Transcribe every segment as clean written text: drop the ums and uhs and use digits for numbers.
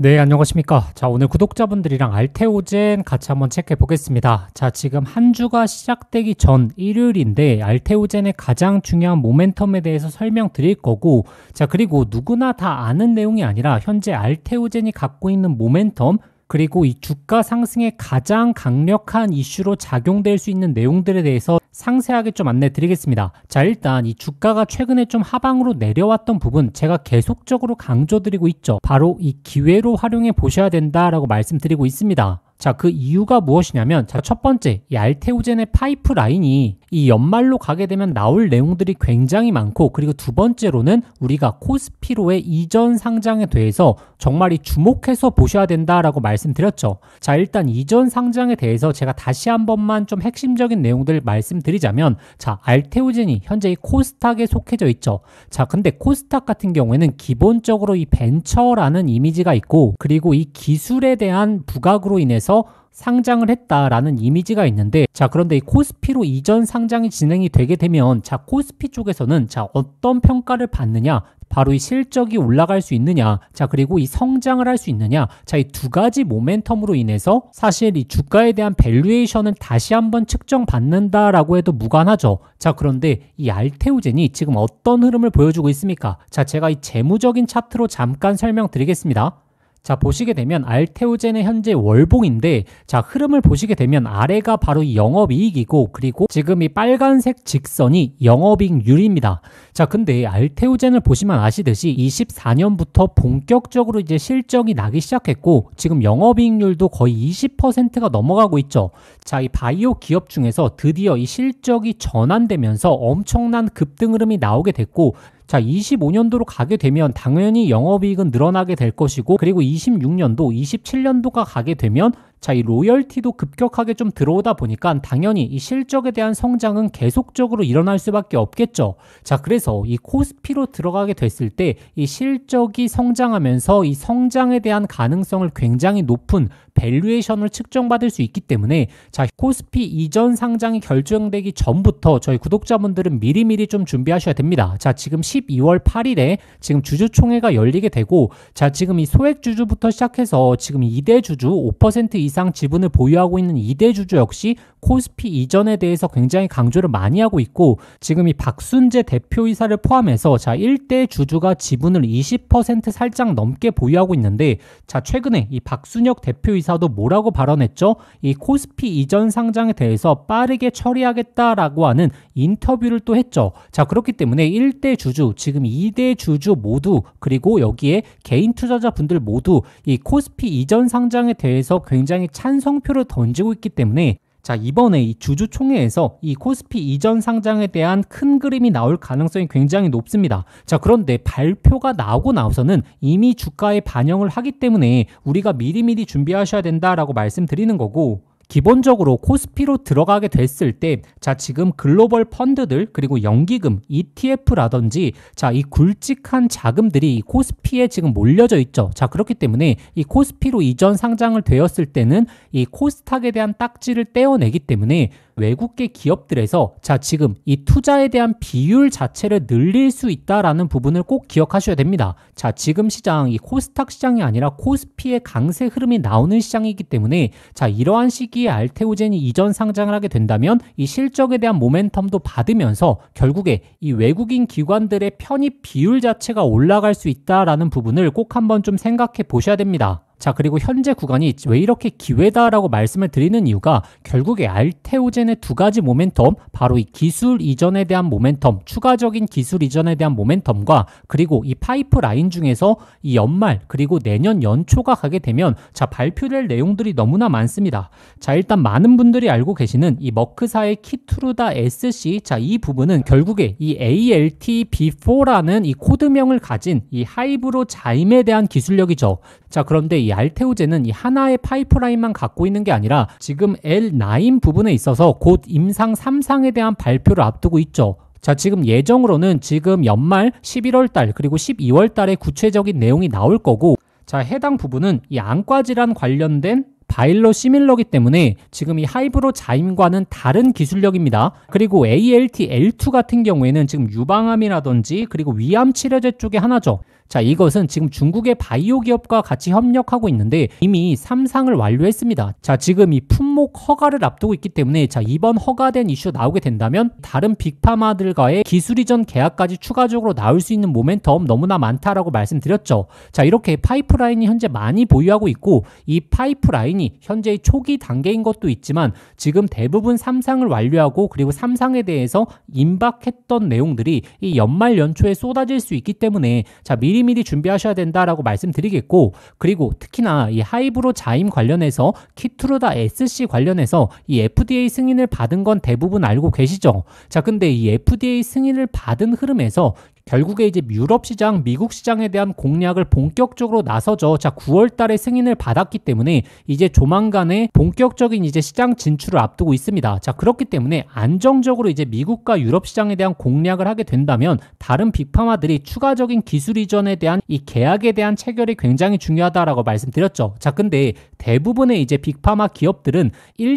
네, 안녕하십니까. 자, 오늘 구독자분들이랑 알테오젠 같이 한번 체크해 보겠습니다. 자, 지금 한 주가 시작되기 전 일요일인데 알테오젠의 가장 중요한 모멘텀에 대해서 설명드릴 거고, 자, 그리고 누구나 다 아는 내용이 아니라 현재 알테오젠이 갖고 있는 모멘텀, 그리고 이 주가 상승의 가장 강력한 이슈로 작용될 수 있는 내용들에 대해서 상세하게 좀 안내 드리겠습니다. 자, 일단 이 주가가 최근에 좀 하방으로 내려왔던 부분 제가 계속적으로 강조드리고 있죠. 바로 이 기회로 활용해 보셔야 된다라고 말씀드리고 있습니다. 자, 그 이유가 무엇이냐면, 자, 첫 번째, 이 알테오젠의 파이프라인이 이 연말로 가게 되면 나올 내용들이 굉장히 많고, 그리고 두 번째로는 우리가 코스피로의 이전 상장에 대해서 정말 이 주목해서 보셔야 된다라고 말씀드렸죠. 자, 일단 이전 상장에 대해서 제가 다시 한 번만 좀 핵심적인 내용들 말씀드리자면, 자, 알테오젠이 현재 이 코스닥에 속해져 있죠. 자, 근데 코스닥 같은 경우에는 기본적으로 이 벤처라는 이미지가 있고, 그리고 이 기술에 대한 부각으로 인해서 상장을 했다라는 이미지가 있는데, 자, 그런데 이 코스피로 이전 상장이 진행이 되게 되면, 자, 코스피 쪽에서는 자, 어떤 평가를 받느냐, 바로 이 실적이 올라갈 수 있느냐, 자, 그리고 이 성장을 할 수 있느냐, 자, 이 두 가지 모멘텀으로 인해서 사실 이 주가에 대한 밸류에이션을 다시 한번 측정받는다라고 해도 무관하죠. 자, 그런데 이 알테오젠이 지금 어떤 흐름을 보여주고 있습니까? 자, 제가 이 재무적인 차트로 잠깐 설명드리겠습니다. 자, 보시게 되면 알테오젠의 현재 월봉인데, 자, 흐름을 보시게 되면 아래가 바로 이 영업이익이고, 그리고 지금 이 빨간색 직선이 영업이익률입니다. 자, 근데 알테오젠을 보시면 아시듯이 24년부터 본격적으로 이제 실적이 나기 시작했고, 지금 영업이익률도 거의 20%가 넘어가고 있죠. 자, 이 바이오 기업 중에서 드디어 이 실적이 전환되면서 엄청난 급등 흐름이 나오게 됐고, 자, 25년도로 가게 되면 당연히 영업이익은 늘어나게 될 것이고, 그리고 26년도, 27년도가 가게 되면 자, 이 로열티도 급격하게 좀 들어오다 보니까 당연히 이 실적에 대한 성장은 계속적으로 일어날 수밖에 없겠죠. 자, 그래서 이 코스피로 들어가게 됐을 때 이 실적이 성장하면서 이 성장에 대한 가능성을 굉장히 높은 밸류에이션을 측정받을 수 있기 때문에, 자, 코스피 이전 상장이 결정되기 전부터 저희 구독자분들은 미리미리 좀 준비하셔야 됩니다. 자, 지금 12월 8일에 지금 주주총회가 열리게 되고, 자, 지금 이 소액주주부터 시작해서 지금 2대 주주 5% 이상 지분을 보유하고 있는 2대 주주 역시 코스피 이전에 대해서 굉장히 강조를 많이 하고 있고, 지금 이 박순재 대표이사를 포함해서 자, 1대 주주가 지분을 20% 살짝 넘게 보유하고 있는데, 자, 최근에 이 박순혁 대표이사도 뭐라고 발언했죠? 이 코스피 이전 상장에 대해서 빠르게 처리하겠다라고 하는 인터뷰를 또 했죠. 자, 그렇기 때문에 1대 주주, 지금 2대 주주 모두, 그리고 여기에 개인 투자자분들 모두 이 코스피 이전 상장에 대해서 굉장히 찬성표를 던지고 있기 때문에, 자, 이번에 이 주주총회에서 이 코스피 이전 상장에 대한 큰 그림이 나올 가능성이 굉장히 높습니다. 자, 그런데 발표가 나오고 나서는 이미 주가에 반영을 하기 때문에 우리가 미리미리 준비하셔야 된다라고 말씀드리는 거고, 기본적으로 코스피로 들어가게 됐을 때, 자, 지금 글로벌 펀드들, 그리고 연기금, ETF라든지, 자, 이 굵직한 자금들이 이 코스피에 지금 몰려져 있죠. 자, 그렇기 때문에 이 코스피로 이전 상장을 되었을 때는 이 코스닥에 대한 딱지를 떼어내기 때문에 외국계 기업들에서, 자, 지금 이 투자에 대한 비율 자체를 늘릴 수 있다라는 부분을 꼭 기억하셔야 됩니다. 자, 지금 시장, 이 코스닥 시장이 아니라 코스피의 강세 흐름이 나오는 시장이기 때문에, 자, 이러한 시기에 알테오젠이 이전 상장을 하게 된다면 이 실적에 대한 모멘텀도 받으면서 결국에 이 외국인 기관들의 편입 비율 자체가 올라갈 수 있다라는 부분을 꼭 한번 좀 생각해 보셔야 됩니다. 자, 그리고 현재 구간이 왜 이렇게 기회다라고 말씀을 드리는 이유가, 결국에 알테오젠의 두 가지 모멘텀, 바로 이 기술 이전에 대한 모멘텀, 추가적인 기술 이전에 대한 모멘텀과, 그리고 이 파이프라인 중에서 이 연말 그리고 내년 연초가 가게 되면, 자, 발표될 내용들이 너무나 많습니다. 자, 일단 많은 분들이 알고 계시는 이 머크사의 키트루다 SC, 자, 이 부분은 결국에 이 ALT-B4라는 이 코드명을 가진 이 하이브로 자임에 대한 기술력이죠. 자, 그런데 이 알테오젠은 이 하나의 파이프라인만 갖고 있는 게 아니라 지금 L9 부분에 있어서 곧 임상 3상에 대한 발표를 앞두고 있죠. 자, 지금 예정으로는 지금 연말 11월 달 그리고 12월 달에 구체적인 내용이 나올 거고, 자, 해당 부분은 이 안과 질환 관련된 바이러 시밀러기 때문에 지금 이 하이브로 자임과는 다른 기술력입니다. 그리고 ALT-L2 같은 경우에는 지금 유방암이라든지 그리고 위암 치료제 쪽에 하나죠. 자, 이것은 지금 중국의 바이오 기업과 같이 협력하고 있는데 이미 3상을 완료했습니다. 자, 지금 이 품목 허가를 앞두고 있기 때문에 자, 이번 허가된 이슈 나오게 된다면 다른 빅파마들과의 기술 이전 계약까지 추가적으로 나올 수 있는 모멘텀 너무나 많다라고 말씀드렸죠. 자, 이렇게 파이프라인이 현재 많이 보유하고 있고 이 파이프라인이 현재의 초기 단계인 것도 있지만 지금 대부분 3상을 완료하고 그리고 3상에 대해서 임박했던 내용들이 이 연말 연초에 쏟아질 수 있기 때문에 자, 미리미리 준비하셔야 된다라고 말씀드리겠고, 그리고 특히나 이 하이브로 자임 관련해서 키트루다 SC 관련해서 이 FDA 승인을 받은 건 대부분 알고 계시죠? 자, 근데 이 FDA 승인을 받은 흐름에서 결국에 이제 유럽 시장, 미국 시장에 대한 공략을 본격적으로 나서죠. 자, 9월 달에 승인을 받았기 때문에 이제 조만간에 본격적인 이제 시장 진출을 앞두고 있습니다. 자, 그렇기 때문에 안정적으로 이제 미국과 유럽 시장에 대한 공략을 하게 된다면 다른 빅파마들이 추가적인 기술 이전에 대한 이 계약에 대한 체결이 굉장히 중요하다라고 말씀드렸죠. 자, 근데 대부분의 이제 빅파마 기업들은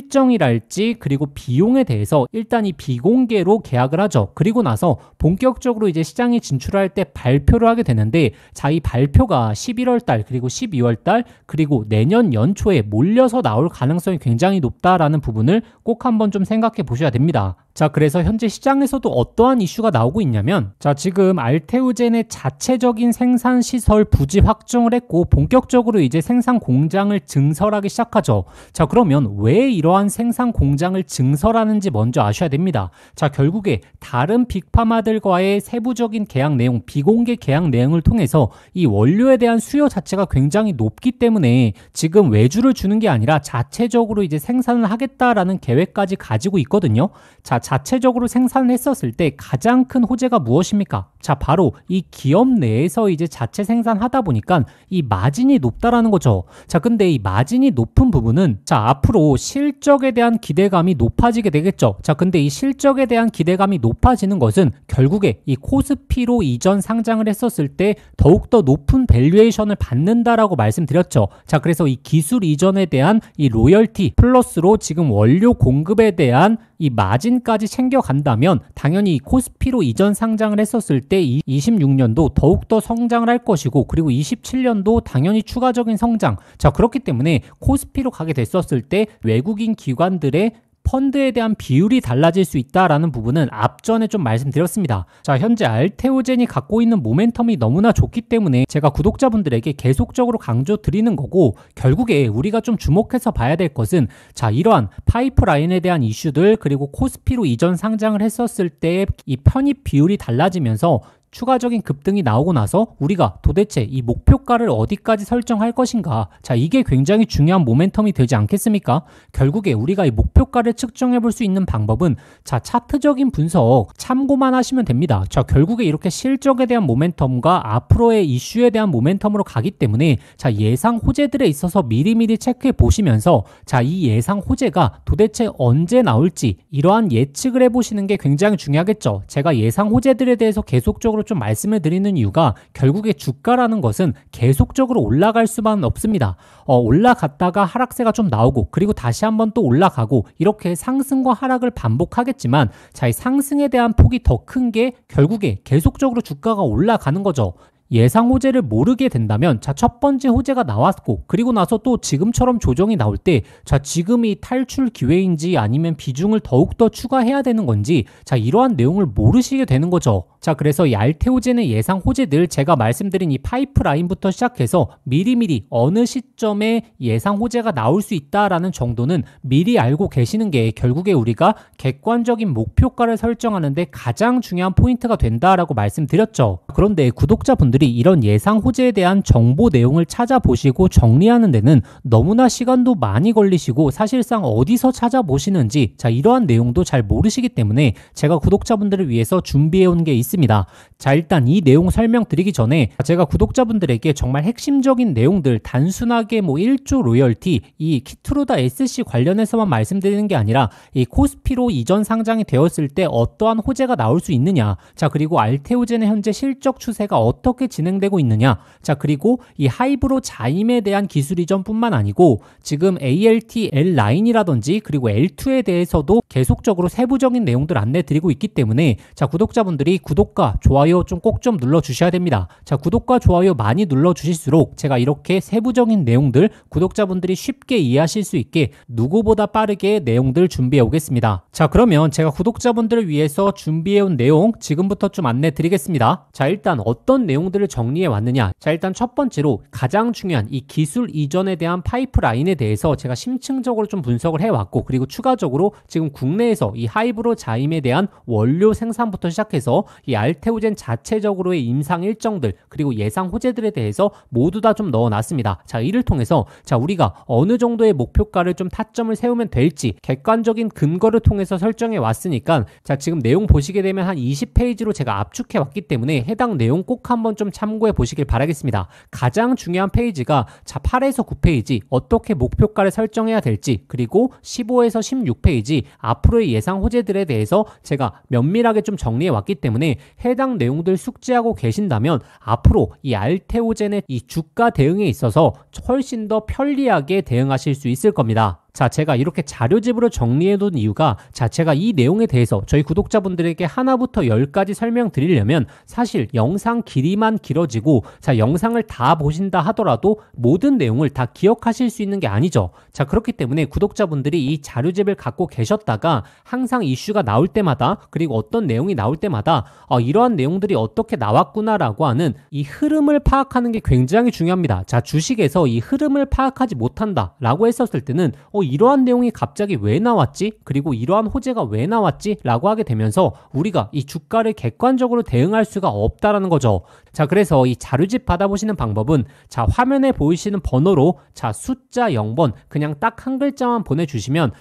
일정이랄지 그리고 비용에 대해서 일단 이 비공개로 계약을 하죠. 그리고 나서 본격적으로 이제 시장에 진출할 때 발표를 하게 되는데 자, 이 발표가 11월 달 그리고 12월 달 그리고 내년 연초에 몰려서 나올 가능성이 굉장히 높다라는 부분을 꼭 한번 좀 생각해 보셔야 됩니다. 자, 그래서 현재 시장에서도 어떠한 이슈가 나오고 있냐면 자, 지금 알테오젠의 자체적인 생산 시설 부지 확정을 했고 본격적으로 이제 생산 공장을 증설하기 시작하죠. 자, 그러면 왜 이러한 생산 공장을 증설하는지 먼저 아셔야 됩니다. 자, 결국에 다른 빅파마들과의 세부적인 계약 내용, 비공개 계약 내용을 통해서 이 원료에 대한 수요 자체가 굉장히 높기 때문에 지금 외주를 주는 게 아니라 자체적으로 이제 생산을 하겠다라는 계획까지 가지고 있거든요. 자, 자체적으로 생산을 했었을 때 가장 큰 호재가 무엇입니까? 자, 바로 이 기업 내에서 이제 자체 생산하다 보니까 이 마진이 높다라는 거죠. 자, 근데 이 마진이 높은 부분은 자, 앞으로 실적에 대한 기대감이 높아지게 되겠죠. 자, 근데 이 실적에 대한 기대감이 높아지는 것은 결국에 이 코스피로 이전 상장을 했었을 때 더욱더 높은 밸류에이션을 받는다라고 말씀드렸죠. 자, 그래서 이 기술 이전에 대한 이 로열티 플러스로 지금 원료 공급에 대한 이 마진까지 챙겨간다면 당연히 코스피로 이전 상장을 했었을 때 26년도 더욱더 성장을 할 것이고 그리고 27년도 당연히 추가적인 성장. 자, 그렇기 때문에 코스피로 가게 됐었을 때 외국인 기관들의 펀드에 대한 비율이 달라질 수 있다라는 부분은 앞전에 좀 말씀드렸습니다. 자, 현재 알테오젠이 갖고 있는 모멘텀이 너무나 좋기 때문에 제가 구독자분들에게 계속적으로 강조드리는 거고 결국에 우리가 좀 주목해서 봐야 될 것은 자, 이러한 파이프라인에 대한 이슈들 그리고 코스피로 이전 상장을 했었을 때 이 편입 비율이 달라지면서 추가적인 급등이 나오고 나서 우리가 도대체 이 목표가를 어디까지 설정할 것인가. 자, 이게 굉장히 중요한 모멘텀이 되지 않겠습니까? 결국에 우리가 이 목표가를 측정해 볼 수 있는 방법은 자, 차트적인 분석 참고만 하시면 됩니다. 자, 결국에 이렇게 실적에 대한 모멘텀과 앞으로의 이슈에 대한 모멘텀으로 가기 때문에 자, 예상 호재들에 있어서 미리미리 체크해 보시면서 자, 이 예상 호재가 도대체 언제 나올지 이러한 예측을 해 보시는 게 굉장히 중요하겠죠. 제가 예상 호재들에 대해서 계속적으로 좀 말씀을 드리는 이유가 결국에 주가라는 것은 계속적으로 올라갈 수만 없습니다. 올라갔다가 하락세가 좀 나오고 그리고 다시 한번 또 올라가고 이렇게 상승과 하락을 반복하겠지만 자, 이 상승에 대한 폭이 더 큰 게 결국에 계속적으로 주가가 올라가는 거죠. 예상 호재를 모르게 된다면 자, 첫 번째 호재가 나왔고 그리고 나서 또 지금처럼 조정이 나올 때 자, 지금이 탈출 기회인지 아니면 비중을 더욱더 추가해야 되는 건지 자, 이러한 내용을 모르시게 되는 거죠. 자, 그래서 이 알테오젠의 예상 호재들 제가 말씀드린 이 파이프라인부터 시작해서 미리미리 어느 시점에 예상 호재가 나올 수 있다라는 정도는 미리 알고 계시는 게 결국에 우리가 객관적인 목표가를 설정하는데 가장 중요한 포인트가 된다라고 말씀드렸죠. 그런데 구독자분들이 이런 예상 호재에 대한 정보 내용을 찾아보시고 정리하는 데는 너무나 시간도 많이 걸리시고 사실상 어디서 찾아보시는지 자, 이러한 내용도 잘 모르시기 때문에 제가 구독자분들을 위해서 준비해 온 게 있습니다. 자, 일단 이 내용 설명드리기 전에 제가 구독자분들에게 정말 핵심적인 내용들 단순하게 뭐 1조 로열티 이 키트루다 SC 관련해서만 말씀드리는 게 아니라 이 코스피로 이전 상장이 되었을 때 어떠한 호재가 나올 수 있느냐 자, 그리고 알테오젠의 현재 실적 추세가 어떻게 어떻게 진행되고 있느냐. 자, 그리고 이 하이브로 자임에 대한 기술 이전뿐만 아니고 지금 ALT L9이라든지 그리고 L2에 대해서도 계속적으로 세부적인 내용들 안내 드리고 있기 때문에 자, 구독자분들이 구독과 좋아요 좀 꼭 좀 눌러주셔야 됩니다. 자, 구독과 좋아요 많이 눌러주실수록 제가 이렇게 세부적인 내용들 구독자분들이 쉽게 이해하실 수 있게 누구보다 빠르게 내용들 준비해 오겠습니다. 자, 그러면 제가 구독자분들을 위해서 준비해온 내용 지금부터 좀 안내 드리겠습니다. 자, 일단 어떤 내용들을 정리해 왔느냐. 자, 일단 첫 번째로 가장 중요한 이 기술 이전에 대한 파이프라인에 대해서 제가 심층적으로 좀 분석을 해왔고, 그리고 추가적으로 지금 국내에서 이 하이브로 자임에 대한 원료 생산부터 시작해서 이 알테오젠 자체적으로의 임상 일정들 그리고 예상 호재들에 대해서 모두 다 좀 넣어놨습니다. 자, 이를 통해서 자, 우리가 어느 정도의 목표가를 좀 타점을 세우면 될지 객관적인 근거를 통해서 설정해 왔으니까 자, 지금 내용 보시게 되면 한 20페이지로 제가 압축해 왔기 때문에 해당 내용 꼭 한번 좀 참고해 보시길 바라겠습니다. 가장 중요한 페이지가 자, 8에서 9페이지 어떻게 목표가를 설정해야 될지, 그리고 15에서 16페이지 앞으로의 예상 호재들에 대해서 제가 면밀하게 좀 정리해 왔기 때문에 해당 내용들 숙지하고 계신다면 앞으로 이 알테오젠의 이 주가 대응에 있어서 훨씬 더 편리하게 대응하실 수 있을 겁니다. 자, 제가 이렇게 자료집으로 정리해둔 이유가 자, 제가 이 내용에 대해서 저희 구독자분들에게 하나부터 10까지 설명드리려면 사실 영상 길이만 길어지고 자, 영상을 다 보신다 하더라도 모든 내용을 다 기억하실 수 있는 게 아니죠. 자, 그렇기 때문에 구독자분들이 이 자료집을 갖고 계셨다가 항상 이슈가 나올 때마다 그리고 어떤 내용이 나올 때마다 이러한 내용들이 어떻게 나왔구나라고 하는 이 흐름을 파악하는 게 굉장히 중요합니다. 자, 주식에서 이 흐름을 파악하지 못한다 라고 했었을 때는 이러한 내용이 갑자기 왜 나왔지? 그리고 이러한 호재가 왜 나왔지? 라고 하게 되면서 우리가 이 주가를 객관적으로 대응할 수가 없다라는 거죠. 자, 그래서 이 자료집 받아보시는 방법은 자, 화면에 보이시는 번호로 자, 숫자 0번 그냥 딱 한 글자만 보내주시면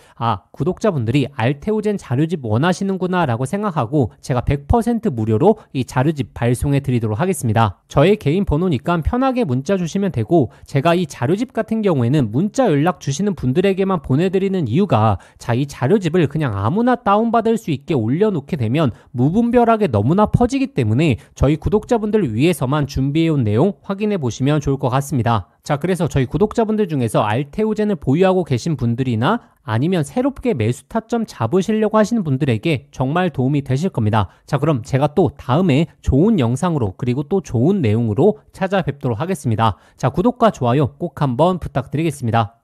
구독자분들이 알테오젠 자료집 원하시는구나 라고 생각하고 제가 100% 무료로 이 자료집 발송해 드리도록 하겠습니다. 저의 개인 번호니까 편하게 문자 주시면 되고, 제가 이 자료집 같은 경우에는 문자 연락 주시는 분들에게만 보내드리는 이유가 자, 이 자료집을 그냥 아무나 다운받을 수 있게 올려놓게 되면 무분별하게 너무나 퍼지기 때문에 저희 구독자분들을 위해서만 준비해온 내용 확인해 보시면 좋을 것 같습니다. 자, 그래서 저희 구독자분들 중에서 알테오젠을 보유하고 계신 분들이나 아니면 새롭게 매수 타점 잡으시려고 하시는 분들에게 정말 도움이 되실 겁니다. 자, 그럼 제가 또 다음에 좋은 영상으로 그리고 또 좋은 내용으로 찾아뵙도록 하겠습니다. 자, 구독과 좋아요 꼭 한번 부탁드리겠습니다.